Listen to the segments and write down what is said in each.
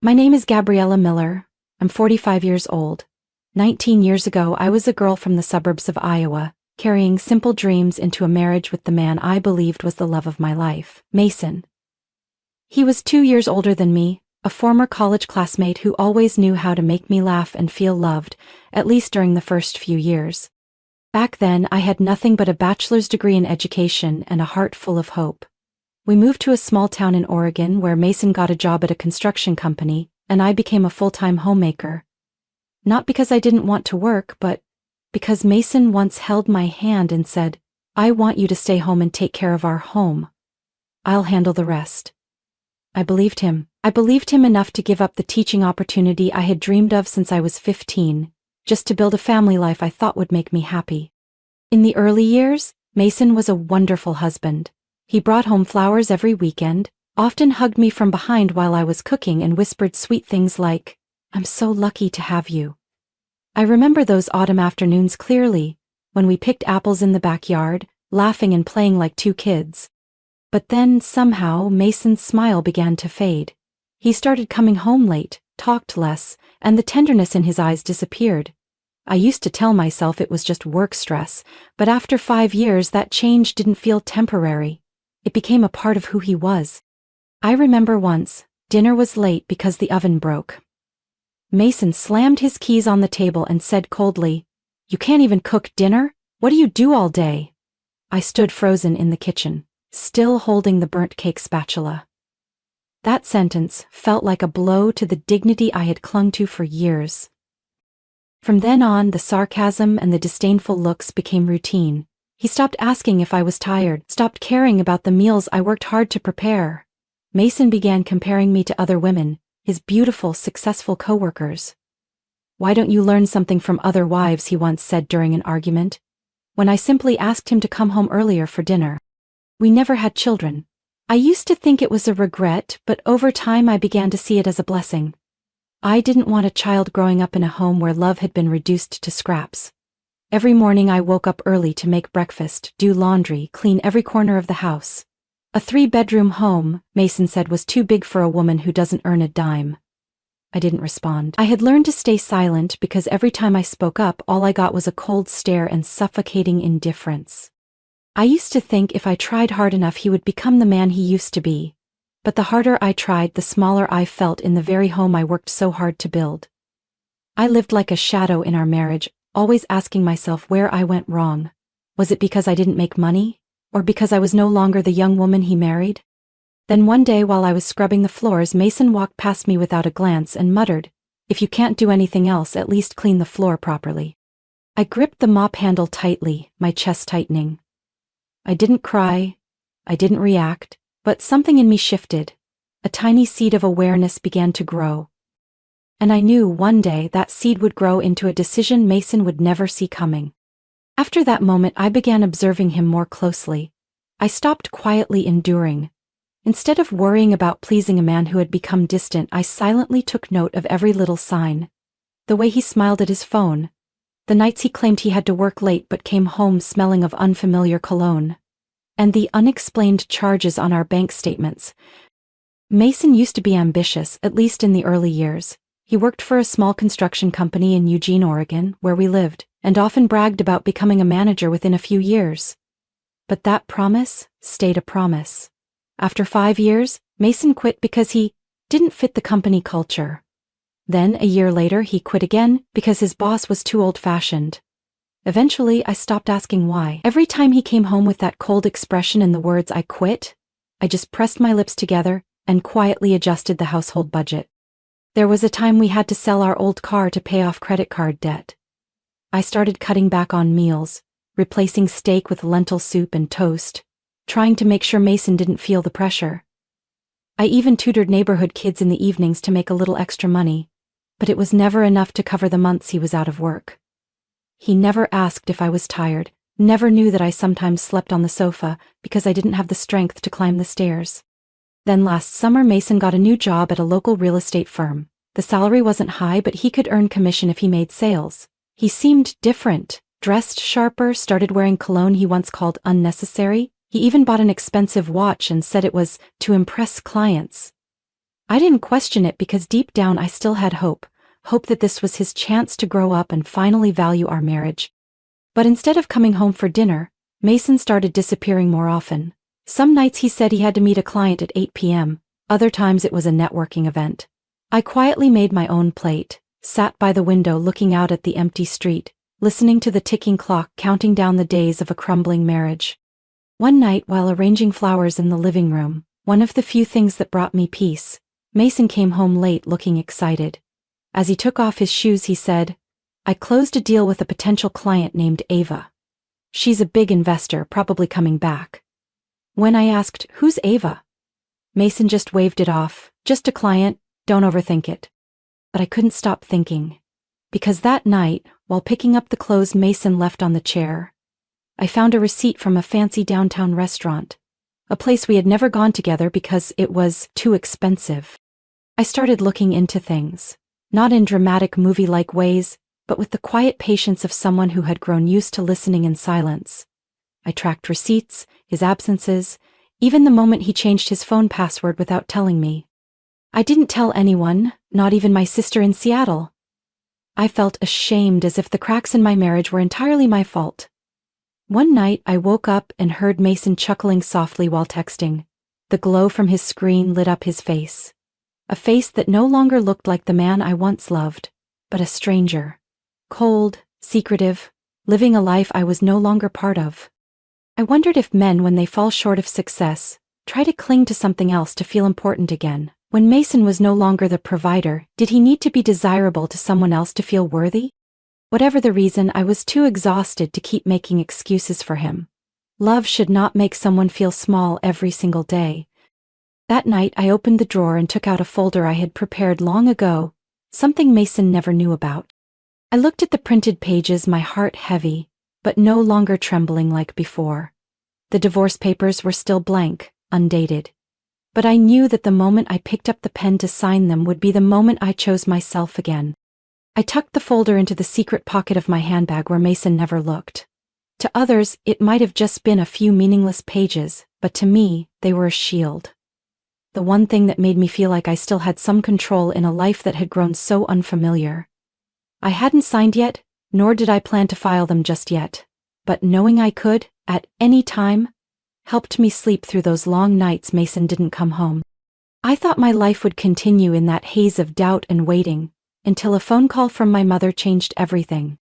My name is Gabriella Miller. I'm 45 years old. 19 years ago, I was a girl from the suburbs of Iowa, carrying simple dreams into a marriage with the man I believed was the love of my life, Mason. He was 2 years older than me, a former college classmate who always knew how to make me laugh and feel loved, at least during the first few years. Back then, I had nothing but a bachelor's degree in education and a heart full of hope. We moved to a small town in Oregon where Mason got a job at a construction company, and I became a full-time homemaker. Not because I didn't want to work, but because Mason once held my hand and said, "I want you to stay home and take care of our home. I'll handle the rest." I believed him. I believed him enough to give up the teaching opportunity I had dreamed of since I was 15, just to build a family life I thought would make me happy. In the early years, Mason was a wonderful husband. He brought home flowers every weekend, often hugged me from behind while I was cooking and whispered sweet things like, "I'm so lucky to have you." I remember those autumn afternoons clearly, when we picked apples in the backyard, laughing and playing like two kids. But then, somehow, Mason's smile began to fade. He started coming home late, talked less, and the tenderness in his eyes disappeared. I used to tell myself it was just work stress, but after 5 years that change didn't feel temporary. It became a part of who he was. I remember once, dinner was late because the oven broke. Mason slammed his keys on the table and said coldly, "You can't even cook dinner? What do you do all day?" I stood frozen in the kitchen, still holding the burnt cake spatula. That sentence felt like a blow to the dignity I had clung to for years. From then on, the sarcasm and the disdainful looks became routine. He stopped asking if I was tired, stopped caring about the meals I worked hard to prepare. Mason began comparing me to other women, his beautiful, successful coworkers. "Why don't you learn something from other wives?" he once said during an argument, when I simply asked him to come home earlier for dinner. We never had children. I used to think it was a regret, but over time I began to see it as a blessing. I didn't want a child growing up in a home where love had been reduced to scraps. Every morning I woke up early to make breakfast, do laundry, clean every corner of the house. A 3-bedroom home, Mason said, was too big for a woman who doesn't earn a dime. I didn't respond. I had learned to stay silent because every time I spoke up, all I got was a cold stare and suffocating indifference. I used to think if I tried hard enough he would become the man he used to be. But the harder I tried, the smaller I felt in the very home I worked so hard to build. I lived like a shadow in our marriage, always asking myself where I went wrong. Was it because I didn't make money? Or because I was no longer the young woman he married? Then one day while I was scrubbing the floors, Mason walked past me without a glance and muttered, "If you can't do anything else, at least clean the floor properly." I gripped the mop handle tightly, my chest tightening. I didn't cry, I didn't react, but something in me shifted. A tiny seed of awareness began to grow. And I knew one day that seed would grow into a decision Mason would never see coming. After that moment, I began observing him more closely. I stopped quietly enduring. Instead of worrying about pleasing a man who had become distant, I silently took note of every little sign. The way he smiled at his phone. The nights he claimed he had to work late but came home smelling of unfamiliar cologne. And the unexplained charges on our bank statements. Mason used to be ambitious, at least in the early years. He worked for a small construction company in Eugene, Oregon, where we lived, and often bragged about becoming a manager within a few years. But that promise stayed a promise. After 5 years, Mason quit because he didn't fit the company culture. Then, a year later, he quit again because his boss was too old-fashioned. Eventually, I stopped asking why. Every time he came home with that cold expression and the words "I quit," I just pressed my lips together and quietly adjusted the household budget. There was a time we had to sell our old car to pay off credit card debt. I started cutting back on meals, replacing steak with lentil soup and toast, trying to make sure Mason didn't feel the pressure. I even tutored neighborhood kids in the evenings to make a little extra money, but it was never enough to cover the months he was out of work. He never asked if I was tired, never knew that I sometimes slept on the sofa because I didn't have the strength to climb the stairs. Then last summer, Mason got a new job at a local real estate firm. The salary wasn't high, but he could earn commission if he made sales. He seemed different, dressed sharper, started wearing cologne he once called unnecessary. He even bought an expensive watch and said it was to impress clients. I didn't question it because deep down I still had hope that this was his chance to grow up and finally value our marriage. But instead of coming home for dinner, Mason started disappearing more often. Some nights he said he had to meet a client at 8 p.m., other times it was a networking event. I quietly made my own plate, sat by the window looking out at the empty street, listening to the ticking clock counting down the days of a crumbling marriage. One night while arranging flowers in the living room, one of the few things that brought me peace, Mason came home late looking excited. As he took off his shoes he said, "I closed a deal with a potential client named Ava. She's a big investor, probably coming back." When I asked, "Who's Ava?" Mason just waved it off, "Just a client, don't overthink it." But I couldn't stop thinking. Because that night, while picking up the clothes Mason left on the chair, I found a receipt from a fancy downtown restaurant, a place we had never gone together because it was too expensive. I started looking into things, not in dramatic movie-like ways, but with the quiet patience of someone who had grown used to listening in silence. I tracked receipts, his absences, even the moment he changed his phone password without telling me. I didn't tell anyone, not even my sister in Seattle. I felt ashamed as if the cracks in my marriage were entirely my fault. One night I woke up and heard Mason chuckling softly while texting. The glow from his screen lit up his face. A face that no longer looked like the man I once loved, but a stranger. Cold, secretive, living a life I was no longer part of. I wondered if men, when they fall short of success, try to cling to something else to feel important again. When Mason was no longer the provider, did he need to be desirable to someone else to feel worthy? Whatever the reason, I was too exhausted to keep making excuses for him. Love should not make someone feel small every single day. That night I opened the drawer and took out a folder I had prepared long ago, something Mason never knew about. I looked at the printed pages, my heart heavy, but no longer trembling like before. The divorce papers were still blank, undated. But I knew that the moment I picked up the pen to sign them would be the moment I chose myself again. I tucked the folder into the secret pocket of my handbag where Mason never looked. To others, it might have just been a few meaningless pages, but to me, they were a shield. The one thing that made me feel like I still had some control in a life that had grown so unfamiliar. I hadn't signed yet, nor did I plan to file them just yet. But knowing I could, at any time, helped me sleep through those long nights Mason didn't come home. I thought my life would continue in that haze of doubt and waiting, until a phone call from my mother changed everything.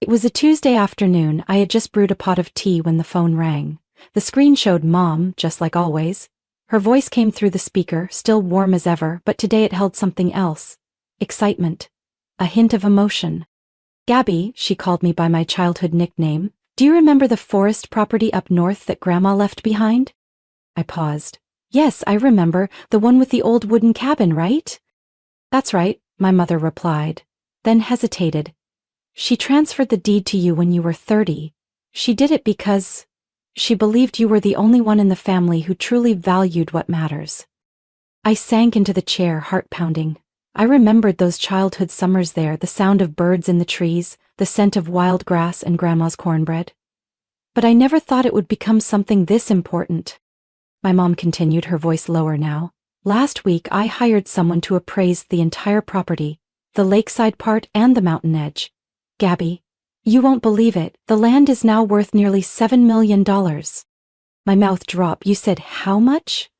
It was a Tuesday afternoon. I had just brewed a pot of tea when the phone rang. The screen showed Mom, just like always. Her voice came through the speaker, still warm as ever, but today it held something else. Excitement. A hint of emotion. "Gabby," she called me by my childhood nickname, "do you remember the forest property up north that Grandma left behind?" I paused. "Yes, I remember, the one with the old wooden cabin, right?" "That's right," my mother replied, then hesitated. "She transferred the deed to you when you were 30. She did it because she believed you were the only one in the family who truly valued what matters." I sank into the chair, heart pounding. I remembered those childhood summers there, the sound of birds in the trees, the scent of wild grass and Grandma's cornbread. But I never thought it would become something this important. My mom continued, her voice lower now. "Last week I hired someone to appraise the entire property, the lakeside part and the mountain edge. Gabby, you won't believe it, the land is now worth nearly $7 million. My mouth dropped. "You said how much?"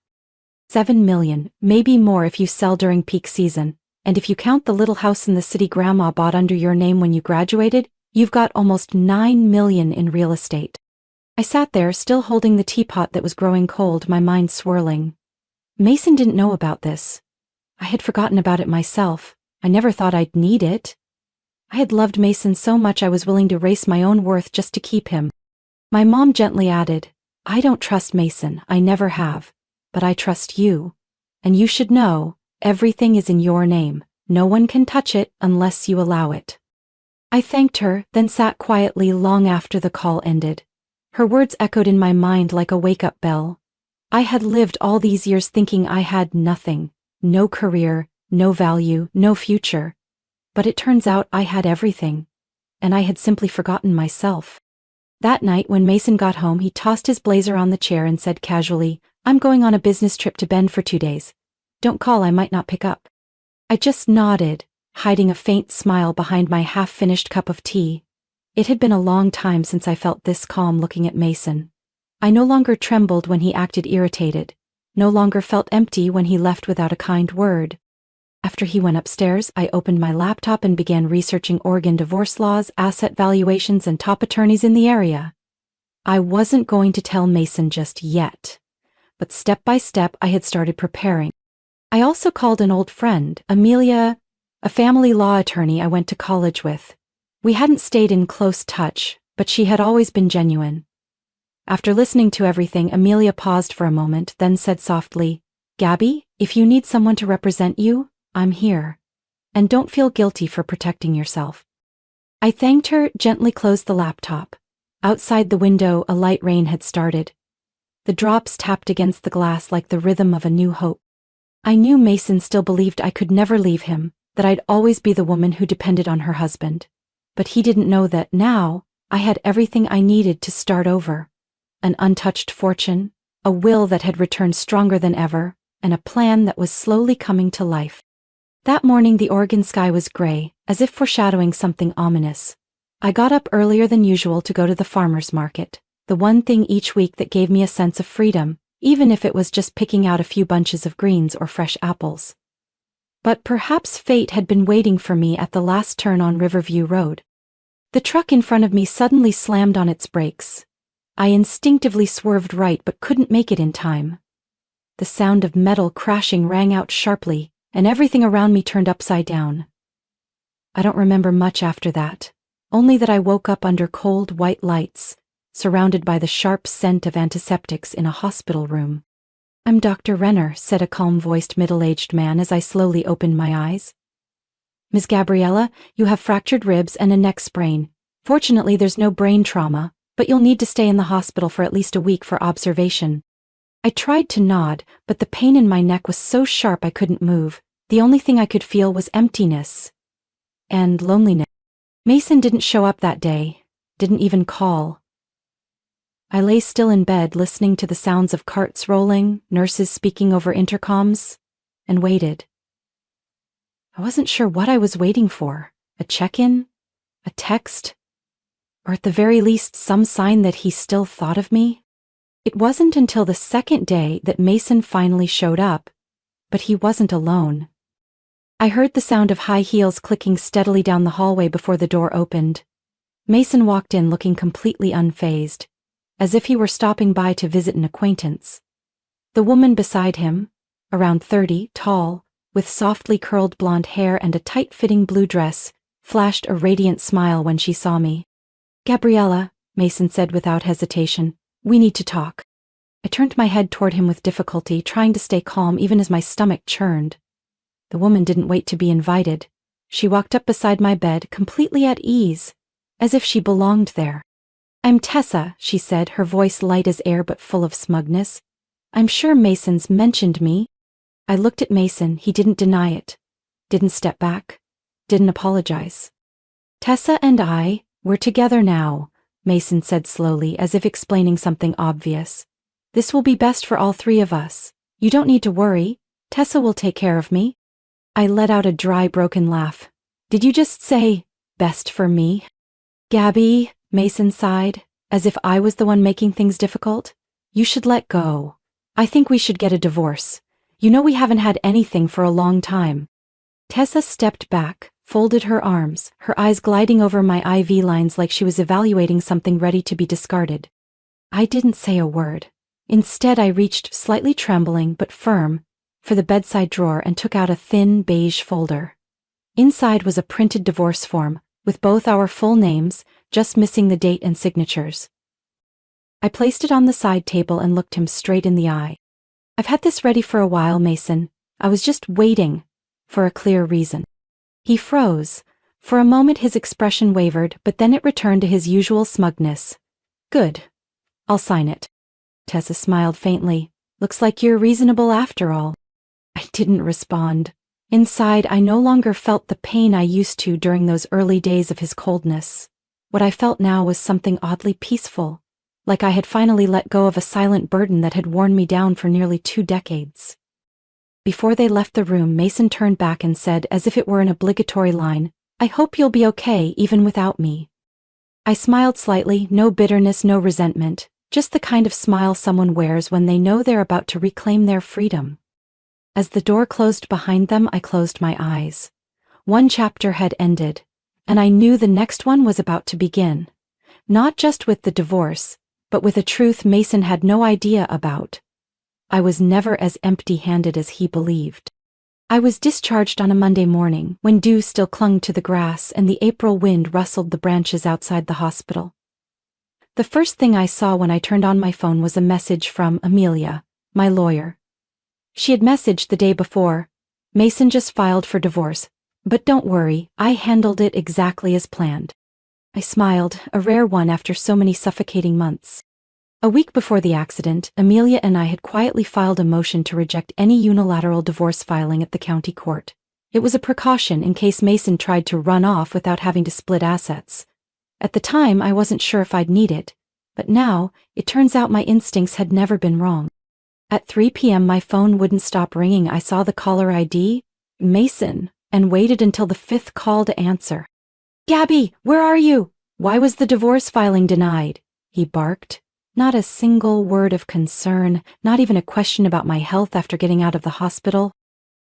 $7 million, maybe more if you sell during peak season. And if you count the little house in the city Grandma bought under your name when you graduated, you've got almost $9 million in real estate." I sat there, still holding the teapot that was growing cold, my mind swirling. Mason didn't know about this. I had forgotten about it myself. I never thought I'd need it. I had loved Mason so much I was willing to erase my own worth just to keep him. My mom gently added, "I don't trust Mason, I never have. But I trust you. And you should know, everything is in your name. No one can touch it unless you allow it." I thanked her, then sat quietly long after the call ended. Her words echoed in my mind like a wake-up bell. I had lived all these years thinking I had nothing, no career, no value, no future. But it turns out I had everything. And I had simply forgotten myself. That night when Mason got home, he tossed his blazer on the chair and said casually, "I'm going on a business trip to Bend for 2 days. Don't call, I might not pick up. I just nodded, hiding a faint smile behind my half-finished cup of tea. It had been a long time since I felt this calm looking at Mason. I no longer trembled when he acted irritated, no longer felt empty when he left without a kind word. After he went upstairs, I opened my laptop and began researching Oregon divorce laws, asset valuations, and top attorneys in the area. I wasn't going to tell Mason just yet, but step by step I had started preparing. I also called an old friend, Amelia, a family law attorney I went to college with. We hadn't stayed in close touch, but she had always been genuine. After listening to everything, Amelia paused for a moment, then said softly, "Gabby, if you need someone to represent you, I'm here. And don't feel guilty for protecting yourself." I thanked her, gently closed the laptop. Outside the window, a light rain had started. The drops tapped against the glass like the rhythm of a new hope. I knew Mason still believed I could never leave him, that I'd always be the woman who depended on her husband. But he didn't know that now, I had everything I needed to start over. An untouched fortune, a will that had returned stronger than ever, and a plan that was slowly coming to life. That morning the Oregon sky was gray, as if foreshadowing something ominous. I got up earlier than usual to go to the farmer's market, the one thing each week that gave me a sense of freedom, even if it was just picking out a few bunches of greens or fresh apples. But perhaps fate had been waiting for me at the last turn on Riverview Road. The truck in front of me suddenly slammed on its brakes. I instinctively swerved right but couldn't make it in time. The sound of metal crashing rang out sharply, and everything around me turned upside down. I don't remember much after that, only that I woke up under cold white lights, surrounded by the sharp scent of antiseptics in a hospital room. "I'm Dr. Renner," said a calm-voiced middle-aged man as I slowly opened my eyes. "Miss Gabriella, you have fractured ribs and a neck sprain. Fortunately, there's no brain trauma, but you'll need to stay in the hospital for at least a week for observation." I tried to nod, but the pain in my neck was so sharp I couldn't move. The only thing I could feel was emptiness. And loneliness. Mason didn't show up that day, didn't even call. I lay still in bed listening to the sounds of carts rolling, nurses speaking over intercoms, and waited. I wasn't sure what I was waiting for. A check-in? A text? Or at the very least some sign that he still thought of me? It wasn't until the second day that Mason finally showed up, but he wasn't alone. I heard the sound of high heels clicking steadily down the hallway before the door opened. Mason walked in looking completely unfazed, as if he were stopping by to visit an acquaintance. The woman beside him, around 30, tall, with softly curled blonde hair and a tight-fitting blue dress, flashed a radiant smile when she saw me. "Gabriella," Mason said without hesitation, "we need to talk." I turned my head toward him with difficulty, trying to stay calm even as my stomach churned. The woman didn't wait to be invited. She walked up beside my bed, completely at ease, as if she belonged there. "I'm Tessa," she said, her voice light as air but full of smugness. "I'm sure Mason's mentioned me." I looked at Mason. He didn't deny it, didn't step back, didn't apologize. "Tessa and we're together now," Mason said slowly, as if explaining something obvious. "This will be best for all three of us. You don't need to worry. Tessa will take care of me." I let out a dry, broken laugh. "Did you just say, best for me?" "Gabby," Mason sighed, as if I was the one making things difficult, "you should let go. I think we should get a divorce. You know we haven't had anything for a long time." Tessa stepped back, folded her arms, her eyes gliding over my IV lines like she was evaluating something ready to be discarded. I didn't say a word. Instead, I reached, slightly trembling but firm, for the bedside drawer and took out a thin beige folder. Inside was a printed divorce form, with both our full names, just missing the date and signatures. I placed it on the side table and looked him straight in the eye. "I've had this ready for a while, Mason. I was just waiting for a clear reason." He froze. For a moment his expression wavered, but then it returned to his usual smugness. "Good. I'll sign it." Tessa smiled faintly. "Looks like you're reasonable after all." I didn't respond. Inside, I no longer felt the pain I used to during those early days of his coldness. What I felt now was something oddly peaceful, like I had finally let go of a silent burden that had worn me down for nearly 2 decades. Before they left the room, Mason turned back and said, as if it were an obligatory line, "I hope you'll be okay even without me." I smiled slightly, no bitterness, no resentment, just the kind of smile someone wears when they know they're about to reclaim their freedom. As the door closed behind them, I closed my eyes. One chapter had ended, and I knew the next one was about to begin. Not just with the divorce, but with a truth Mason had no idea about. I was never as empty-handed as he believed. I was discharged on a Monday morning, when dew still clung to the grass and the April wind rustled the branches outside the hospital. The first thing I saw when I turned on my phone was a message from Amelia, my lawyer. She had messaged the day before, "Mason just filed for divorce, but don't worry, I handled it exactly as planned." I smiled, a rare one after so many suffocating months. A week before the accident, Amelia and I had quietly filed a motion to reject any unilateral divorce filing at the county court. It was a precaution in case Mason tried to run off without having to split assets. At the time, I wasn't sure if I'd need it, but now, it turns out my instincts had never been wrong. At 3 p.m. my phone wouldn't stop ringing. I saw the caller ID, Mason, and waited until the fifth call to answer. "Gabby, where are you? Why was the divorce filing denied?" he barked. Not a single word of concern, not even a question about my health after getting out of the hospital.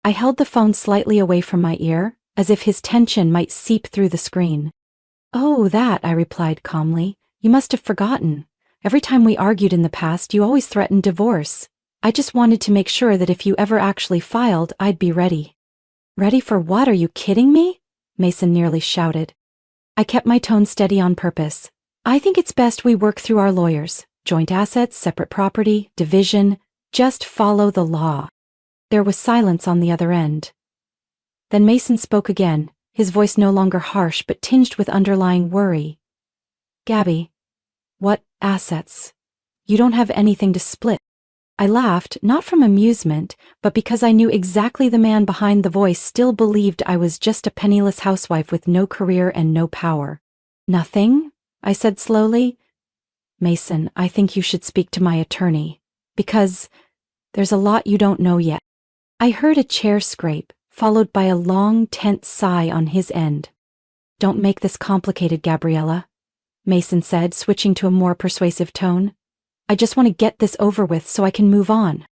I held the phone slightly away from my ear, as if his tension might seep through the screen. "Oh, that," I replied calmly. "You must have forgotten. Every time we argued in the past, you always threatened divorce. I just wanted to make sure that if you ever actually filed, I'd be ready." "Ready for what? Are you kidding me?" Mason nearly shouted. I kept my tone steady on purpose. "I think it's best we work through our lawyers. Joint assets, separate property, division. Just follow the law." There was silence on the other end. Then Mason spoke again, his voice no longer harsh but tinged with underlying worry. "Gabby, what assets? You don't have anything to split." I laughed, not from amusement, but because I knew exactly the man behind the voice still believed I was just a penniless housewife with no career and no power. "Nothing?" I said slowly. "Mason, I think you should speak to my attorney, because there's a lot you don't know yet." I heard a chair scrape, followed by a long, tense sigh on his end. "Don't make this complicated, Gabriella," Mason said, switching to a more persuasive tone. "I just want to get this over with so I can move on."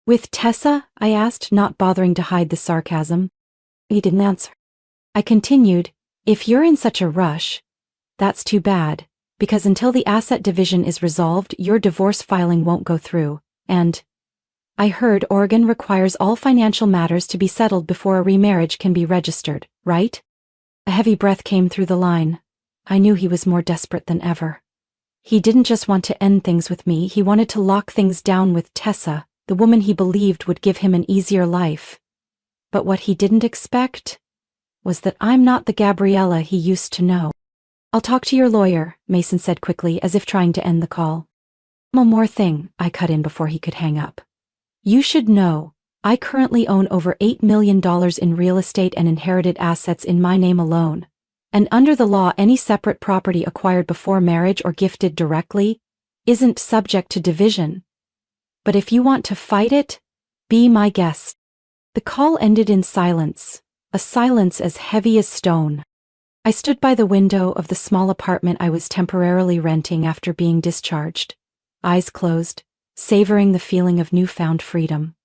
"With Tessa?" I asked, not bothering to hide the sarcasm. He didn't answer. I continued, "If you're in such a rush, that's too bad, because until the asset division is resolved, your divorce filing won't go through, and I heard Oregon requires all financial matters to be settled before a remarriage can be registered, right?" A heavy breath came through the line. I knew he was more desperate than ever. He didn't just want to end things with me, he wanted to lock things down with Tessa, the woman he believed would give him an easier life. But what he didn't expect was that I'm not the Gabriella he used to know. "I'll talk to your lawyer," Mason said quickly, as if trying to end the call. "One more thing," I cut in before he could hang up. "You should know, I currently own over $8 million in real estate and inherited assets in my name alone. And under the law, any separate property acquired before marriage or gifted directly isn't subject to division. But if you want to fight it, be my guest." The call ended in silence, a silence as heavy as stone. I stood by the window of the small apartment I was temporarily renting after being discharged, eyes closed, savoring the feeling of newfound freedom.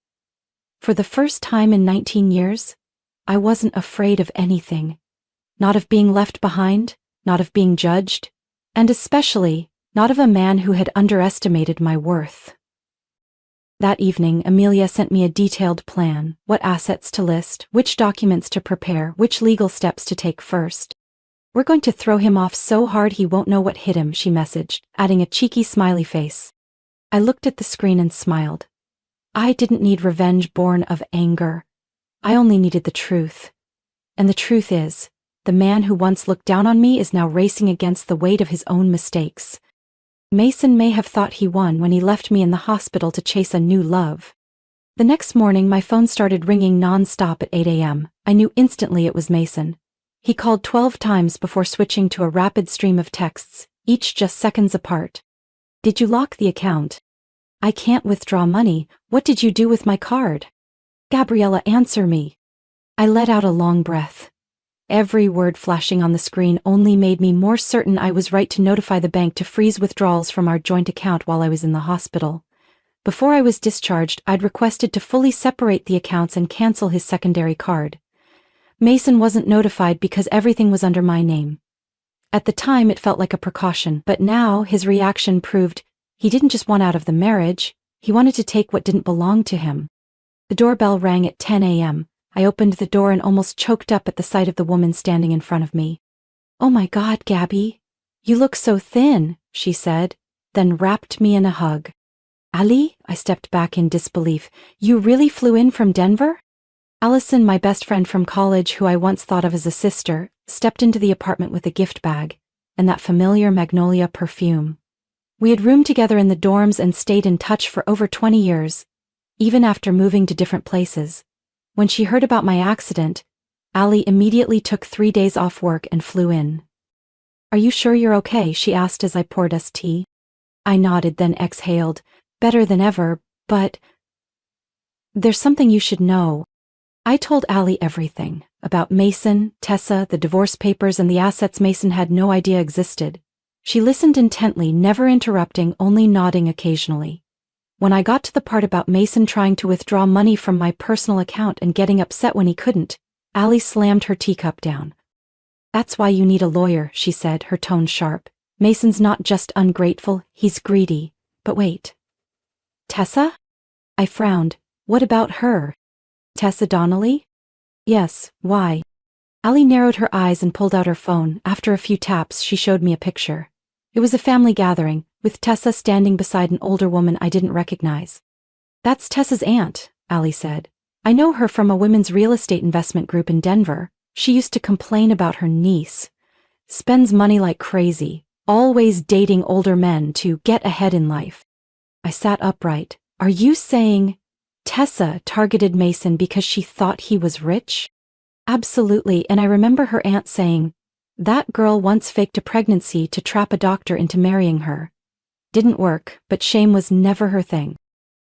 For the first time in 19 years, I wasn't afraid of anything. Not of being left behind, not of being judged, and especially not of a man who had underestimated my worth. That evening, Amelia sent me a detailed plan, what assets to list, which documents to prepare, which legal steps to take first. "We're going to throw him off so hard he won't know what hit him," she messaged, adding a cheeky smiley face. I looked at the screen and smiled. I didn't need revenge born of anger. I only needed the truth. And the truth is, the man who once looked down on me is now racing against the weight of his own mistakes. Mason may have thought he won when he left me in the hospital to chase a new love. The next morning, my phone started ringing non-stop at 8 a.m. I knew instantly it was Mason. He called 12 times before switching to a rapid stream of texts, each just seconds apart. "Did you lock the account? I can't withdraw money. What did you do with my card?" Gabriella, answer me. I let out a long breath. Every word flashing on the screen only made me more certain I was right to notify the bank to freeze withdrawals from our joint account while I was in the hospital. Before I was discharged, I'd requested to fully separate the accounts and cancel his secondary card. Mason wasn't notified because everything was under my name. At the time it felt like a precaution, but now his reaction proved he didn't just want out of the marriage, he wanted to take what didn't belong to him. The doorbell rang at 10 a.m. I opened the door and almost choked up at the sight of the woman standing in front of me. "Oh my God, Gabby. You look so thin," she said, then wrapped me in a hug. "Ali?" I stepped back in disbelief. "You really flew in from Denver?" Allison, my best friend from college who I once thought of as a sister, stepped into the apartment with a gift bag, and that familiar magnolia perfume. We had roomed together in the dorms and stayed in touch for over 20 years, even after moving to different places. When she heard about my accident, Ali immediately took 3 days off work and flew in. "Are you sure you're okay?" she asked as I poured us tea. I nodded, then exhaled, "Better than ever, but there's something you should know." I told Ali everything, about Mason, Tessa, the divorce papers, and the assets Mason had no idea existed. She listened intently, never interrupting, only nodding occasionally. When I got to the part about Mason trying to withdraw money from my personal account and getting upset when he couldn't, Ali slammed her teacup down. "That's why you need a lawyer," she said, her tone sharp. "Mason's not just ungrateful, he's greedy." "But wait. Tessa?" I frowned. "What about her?" "Tessa Donnelly?" "Yes, why?" Ali narrowed her eyes and pulled out her phone. After a few taps, she showed me a picture. It was a family gathering, with Tessa standing beside an older woman I didn't recognize. "That's Tessa's aunt," Ali said. "I know her from a women's real estate investment group in Denver. She used to complain about her niece. Spends money like crazy, always dating older men to get ahead in life." I sat upright. "Are you saying Tessa targeted Mason because she thought he was rich?" "Absolutely, and I remember her aunt saying, that girl once faked a pregnancy to trap a doctor into marrying her. Didn't work, but shame was never her thing."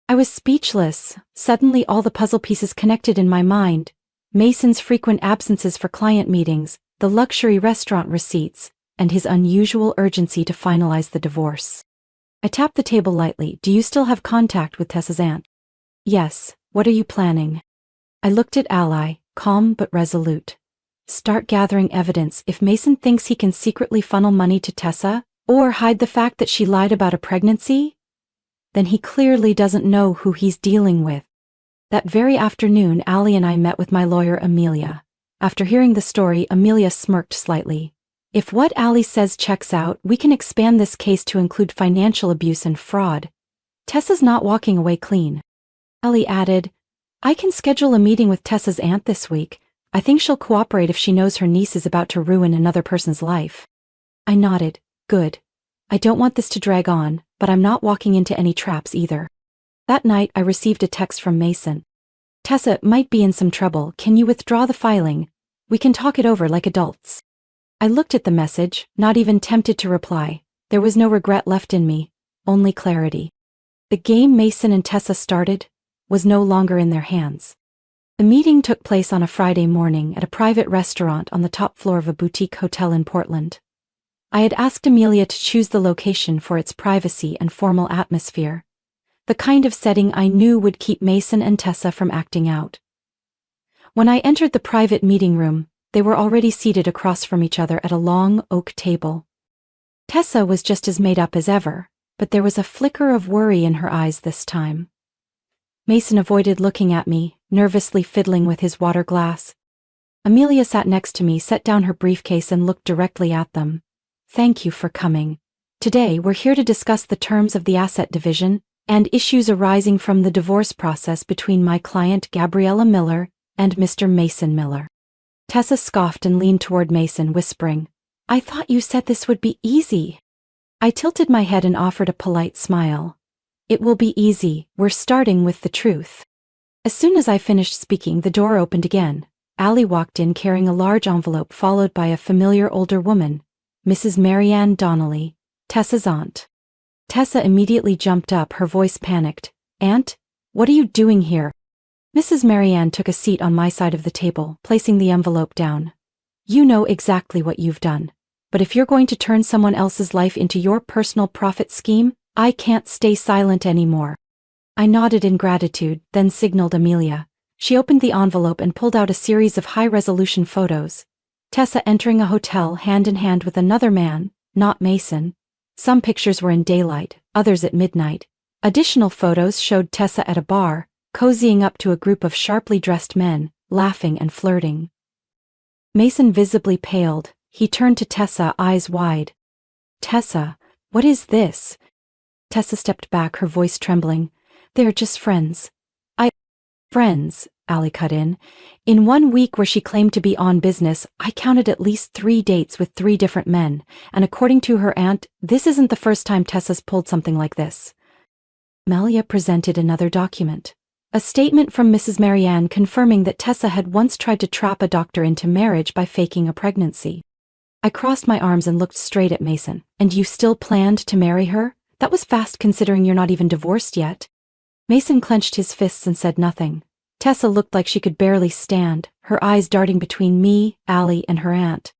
I was speechless. Suddenly all the puzzle pieces connected in my mind. Mason's frequent absences for client meetings, the luxury restaurant receipts, and his unusual urgency to finalize the divorce. I tapped the table lightly. "Do you still have contact with Tessa's aunt?" "Yes. What are you planning?" I looked at Ali, calm but resolute. "Start gathering evidence. If Mason thinks he can secretly funnel money to Tessa, or hide the fact that she lied about a pregnancy, then he clearly doesn't know who he's dealing with." That very afternoon, Ali and I met with my lawyer, Amelia. After hearing the story, Amelia smirked slightly. "If what Ali says checks out, we can expand this case to include financial abuse and fraud. Tessa's not walking away clean." Ali added, "I can schedule a meeting with Tessa's aunt this week. I think she'll cooperate if she knows her niece is about to ruin another person's life." I nodded. "Good. I don't want this to drag on, but I'm not walking into any traps either." That night I received a text from Mason. "Tessa might be in some trouble. Can you withdraw the filing? We can talk it over like adults." I looked at the message, not even tempted to reply. There was no regret left in me, only clarity. The game Mason and Tessa started was no longer in their hands. The meeting took place on a Friday morning at a private restaurant on the top floor of a boutique hotel in Portland. I had asked Amelia to choose the location for its privacy and formal atmosphere, the kind of setting I knew would keep Mason and Tessa from acting out. When I entered the private meeting room, they were already seated across from each other at a long oak table. Tessa was just as made up as ever, but there was a flicker of worry in her eyes this time. Mason avoided looking at me, nervously fiddling with his water glass. Amelia sat next to me, set down her briefcase and looked directly at them. "Thank you for coming. Today we're here to discuss the terms of the asset division and issues arising from the divorce process between my client Gabriella Miller and Mr. Mason Miller." Tessa scoffed and leaned toward Mason, whispering, "I thought you said this would be easy." I tilted my head and offered a polite smile. "It will be easy. We're starting with the truth." As soon as I finished speaking, the door opened again. Ali walked in carrying a large envelope followed by a familiar older woman, Mrs. Marianne Donnelly, Tessa's aunt. Tessa immediately jumped up, her voice panicked. "Aunt, what are you doing here?" Mrs. Marianne took a seat on my side of the table, placing the envelope down. You know exactly what you've done. But if you're going to turn someone else's life into your personal profit scheme, I can't stay silent anymore. I nodded in gratitude, then signaled Amelia. She opened the envelope and pulled out a series of high-resolution photos. Tessa entering a hotel hand in hand with another man, not Mason. Some pictures were in daylight, others at midnight. Additional photos showed Tessa at a bar, cozying up to a group of sharply dressed men, laughing and flirting. Mason visibly paled. He turned to Tessa, eyes wide. Tessa, what is this? Tessa stepped back, her voice trembling. They're just friends. Friends, Ali cut in. In 1 week where she claimed to be on business, I counted at least 3 dates with 3 different men, and according to her aunt, this isn't the first time Tessa's pulled something like this. Amelia presented another document. A statement from Mrs. Marianne confirming that Tessa had once tried to trap a doctor into marriage by faking a pregnancy. I crossed my arms and looked straight at Mason. And you still planned to marry her? That was fast considering you're not even divorced yet. Mason clenched his fists and said nothing. Tessa looked like she could barely stand, her eyes darting between me, Ali, and her aunt.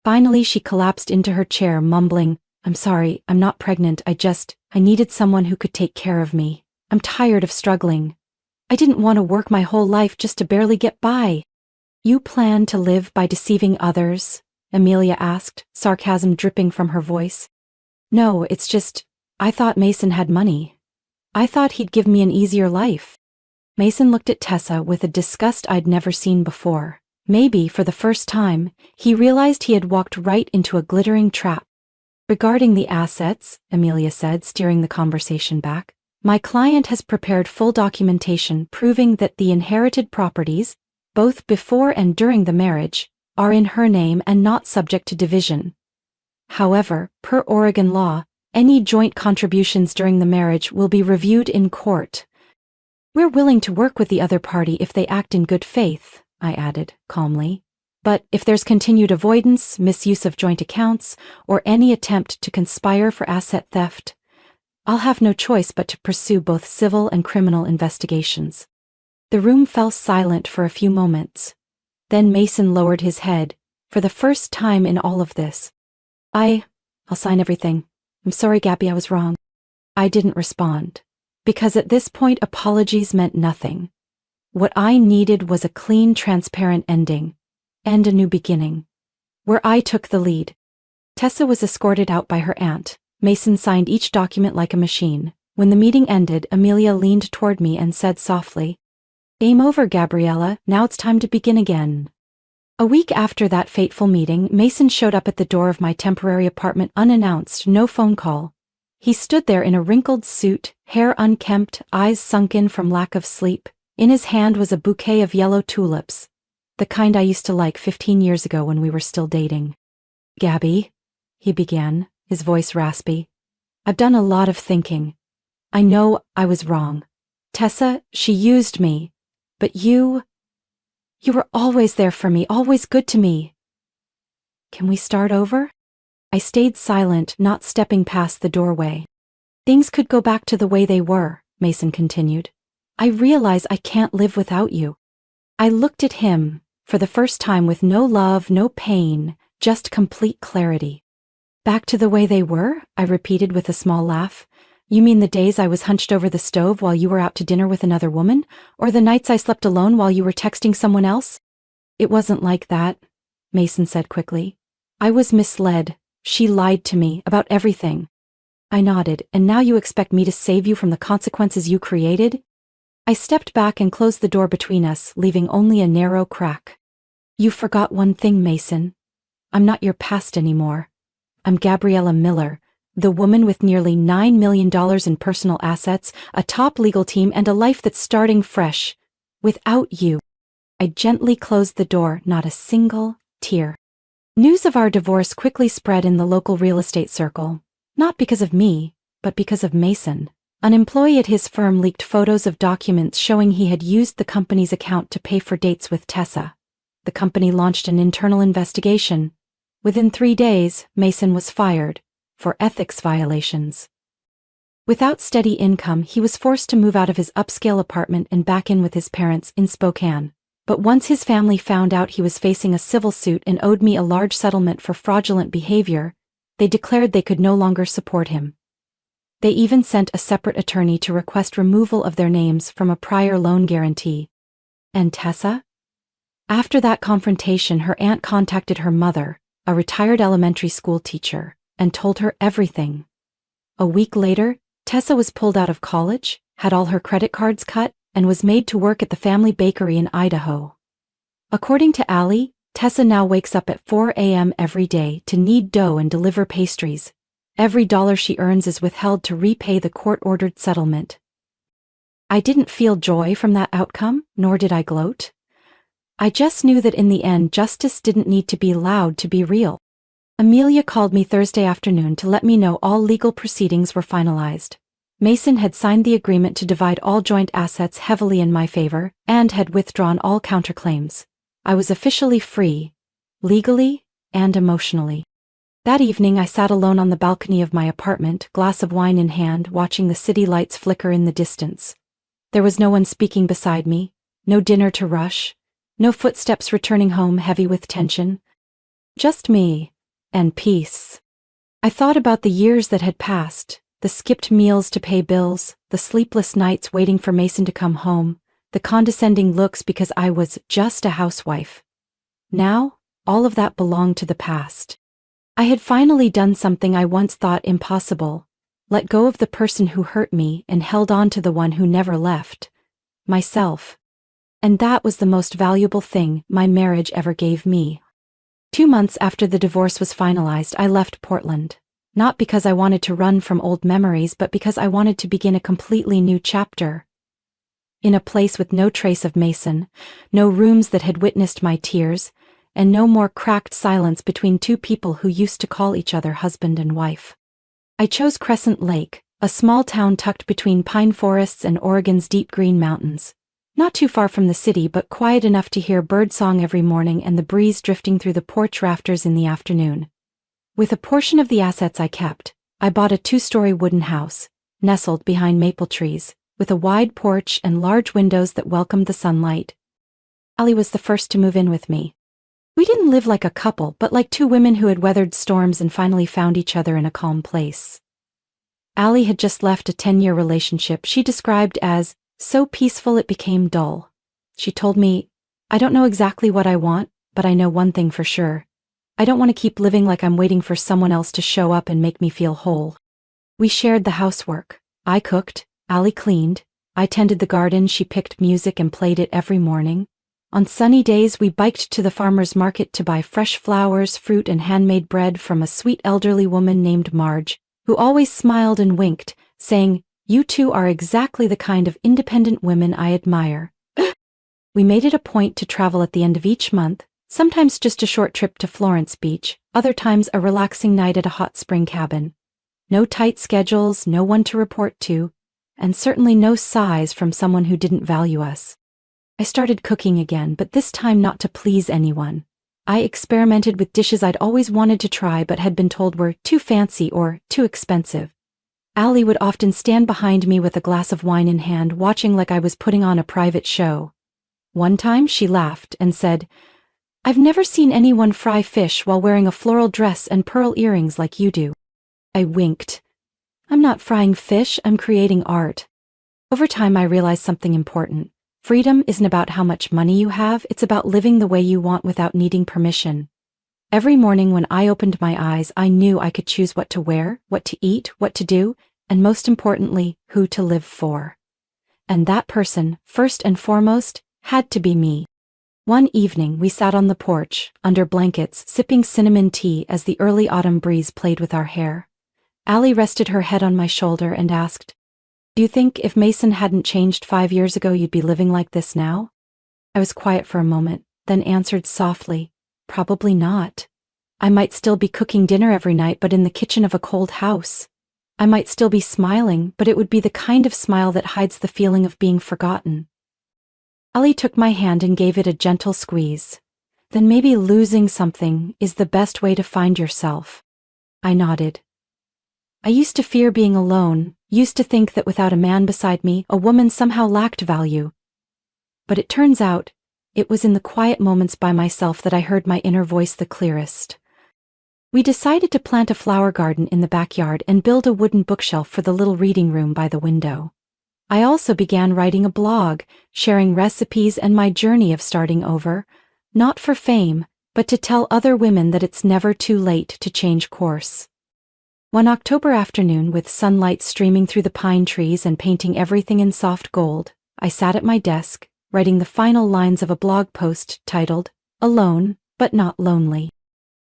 Finally, she collapsed into her chair, mumbling, I'm sorry, I'm not pregnant, I needed someone who could take care of me. I'm tired of struggling. I didn't want to work my whole life just to barely get by. You plan to live by deceiving others? Amelia asked, sarcasm dripping from her voice. No, it's just, I thought Mason had money. I thought he'd give me an easier life. Mason looked at Tessa with a disgust I'd never seen before. Maybe, for the first time, he realized he had walked right into a glittering trap. Regarding the assets, Amelia said, steering the conversation back, my client has prepared full documentation proving that the inherited properties, both before and during the marriage, are in her name and not subject to division. However, per Oregon law, any joint contributions during the marriage will be reviewed in court. We're willing to work with the other party if they act in good faith, I added, calmly. But if there's continued avoidance, misuse of joint accounts, or any attempt to conspire for asset theft, I'll have no choice but to pursue both civil and criminal investigations. The room fell silent for a few moments. Then Mason lowered his head, for the first time in all of this. I'll sign everything. I'm sorry, Gabby, I was wrong. I didn't respond, because at this point apologies meant nothing. What I needed was a clean, transparent ending, and a new beginning, where I took the lead. Tessa was escorted out by her aunt. Mason signed each document like a machine. When the meeting ended, Amelia leaned toward me and said softly, Game over, Gabriella, now it's time to begin again. A week after that fateful meeting, Mason showed up at the door of my temporary apartment unannounced, no phone call. He stood there in a wrinkled suit, hair unkempt, eyes sunken from lack of sleep. In his hand was a bouquet of yellow tulips, the kind I used to like 15 years ago when we were still dating. Gabby, he began, his voice raspy. I've done a lot of thinking. I know I was wrong. Tessa, she used me. But you were always there for me, always good to me. Can we start over? I stayed silent, not stepping past the doorway. Things could go back to the way they were, Mason continued. I realize I can't live without you. I looked at him, for the first time with no love, no pain, just complete clarity. Back to the way they were? I repeated with a small laugh. You mean the days I was hunched over the stove while you were out to dinner with another woman? Or the nights I slept alone while you were texting someone else? It wasn't like that, Mason said quickly. I was misled. She lied to me about everything. I nodded. And now you expect me to save you from the consequences you created? I stepped back and closed the door between us, leaving only a narrow crack. You forgot one thing, Mason. I'm not your past anymore. I'm Gabriella Miller, the woman with nearly $9 million in personal assets, a top legal team, and a life that's starting fresh. Without you. I gently closed the door, not a single tear. News of our divorce quickly spread in the local real estate circle. Not because of me, but because of Mason. An employee at his firm leaked photos of documents showing he had used the company's account to pay for dates with Tessa. The company launched an internal investigation. Within 3 days, Mason was fired for ethics violations. Without steady income, he was forced to move out of his upscale apartment and back in with his parents in Spokane. But once his family found out he was facing a civil suit and owed me a large settlement for fraudulent behavior, they declared they could no longer support him. They even sent a separate attorney to request removal of their names from a prior loan guarantee. And Tessa? After that confrontation, her aunt contacted her mother, a retired elementary school teacher, and told her everything. A week later, Tessa was pulled out of college, had all her credit cards cut, and was made to work at the family bakery in Idaho. According to Allie, Tessa now wakes up at 4 a.m. every day to knead dough and deliver pastries. Every dollar she earns is withheld to repay the court-ordered settlement. I didn't feel joy from that outcome, nor did I gloat. I just knew that in the end justice didn't need to be loud to be real. Amelia called me Thursday afternoon to let me know all legal proceedings were finalized. Mason had signed the agreement to divide all joint assets heavily in my favor, and had withdrawn all counterclaims. I was officially free, legally and emotionally. That evening I sat alone on the balcony of my apartment, glass of wine in hand, watching the city lights flicker in the distance. There was no one speaking beside me, no dinner to rush, no footsteps returning home heavy with tension. Just me, and peace. I thought about the years that had passed, the skipped meals to pay bills, the sleepless nights waiting for Mason to come home, the condescending looks because I was just a housewife. Now, all of that belonged to the past. I had finally done something I once thought impossible, let go of the person who hurt me and held on to the one who never left, myself. And that was the most valuable thing my marriage ever gave me. 2 months after the divorce was finalized, I left Portland. Not because I wanted to run from old memories, but because I wanted to begin a completely new chapter. In a place with no trace of Mason, no rooms that had witnessed my tears, and no more cracked silence between two people who used to call each other husband and wife. I chose Crescent Lake, a small town tucked between pine forests and Oregon's deep green mountains. Not too far from the city, but quiet enough to hear birdsong every morning and the breeze drifting through the porch rafters in the afternoon. With a portion of the assets I kept, I bought a 2-story wooden house, nestled behind maple trees, with a wide porch and large windows that welcomed the sunlight. Allie was the first to move in with me. We didn't live like a couple, but like two women who had weathered storms and finally found each other in a calm place. Allie had just left a 10-year relationship she described as so peaceful it became dull. She told me, "I don't know exactly what I want, but I know one thing for sure. I don't want to keep living like I'm waiting for someone else to show up and make me feel whole." We shared the housework. I cooked, Allie cleaned, I tended the garden, she picked music and played it every morning. On sunny days we biked to the farmer's market to buy fresh flowers, fruit and handmade bread from a sweet elderly woman named Marge, who always smiled and winked, saying, "You two are exactly the kind of independent women I admire." We made it a point to travel at the end of each month, sometimes just a short trip to Florence Beach, other times a relaxing night at a hot spring cabin. No tight schedules, no one to report to, and certainly no sighs from someone who didn't value us. I started cooking again, but this time not to please anyone. I experimented with dishes I'd always wanted to try but had been told were too fancy or too expensive. Allie would often stand behind me with a glass of wine in hand, watching like I was putting on a private show. One time she laughed and said, "I've never seen anyone fry fish while wearing a floral dress and pearl earrings like you do." I winked. "I'm not frying fish, I'm creating art." Over time I realized something important. Freedom isn't about how much money you have, it's about living the way you want without needing permission. Every morning when I opened my eyes, I knew I could choose what to wear, what to eat, what to do, and most importantly, who to live for. And that person, first and foremost, had to be me. One evening we sat on the porch, under blankets, sipping cinnamon tea as the early autumn breeze played with our hair. Allie rested her head on my shoulder and asked, "Do you think if Mason hadn't changed 5 years ago you'd be living like this now?" I was quiet for a moment, then answered softly, "Probably not. I might still be cooking dinner every night, but in the kitchen of a cold house. I might still be smiling, but it would be the kind of smile that hides the feeling of being forgotten." Allie took my hand and gave it a gentle squeeze. "Then maybe losing something is the best way to find yourself." I nodded. "I used to fear being alone, Used to think that without a man beside me, a woman somehow lacked value. But it turns out, it was in the quiet moments by myself that I heard my inner voice the clearest. We decided to plant a flower garden in the backyard and build a wooden bookshelf for the little reading room by the window. I also began writing a blog, sharing recipes and my journey of starting over, not for fame, but to tell other women that it's never too late to change course. One October afternoon, with sunlight streaming through the pine trees and painting everything in soft gold, I sat at my desk, writing the final lines of a blog post titled, "Alone, but Not Lonely."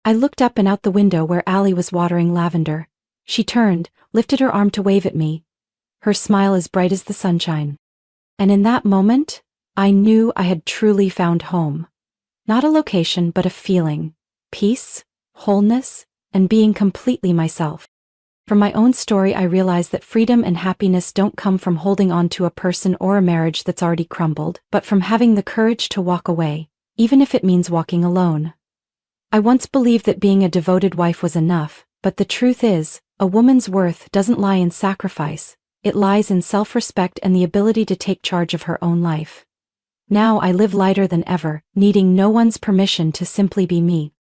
I looked up and out the window where Allie was watering lavender. She turned, lifted her arm to wave at me, her smile as bright as the sunshine. And in that moment, I knew I had truly found home. Not a location, but a feeling. Peace, wholeness, and being completely myself. From my own story, I realized that freedom and happiness don't come from holding on to a person or a marriage that's already crumbled, but from having the courage to walk away, even if it means walking alone. I once believed that being a devoted wife was enough, but the truth is, a woman's worth doesn't lie in sacrifice, it lies in self-respect and the ability to take charge of her own life. Now I live lighter than ever, needing no one's permission to simply be me.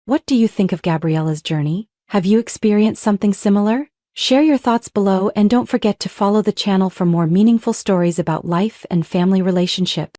What do you think of Gabriella's journey? Have you experienced something similar? Share your thoughts below and don't forget to follow the channel for more meaningful stories about life and family relationships.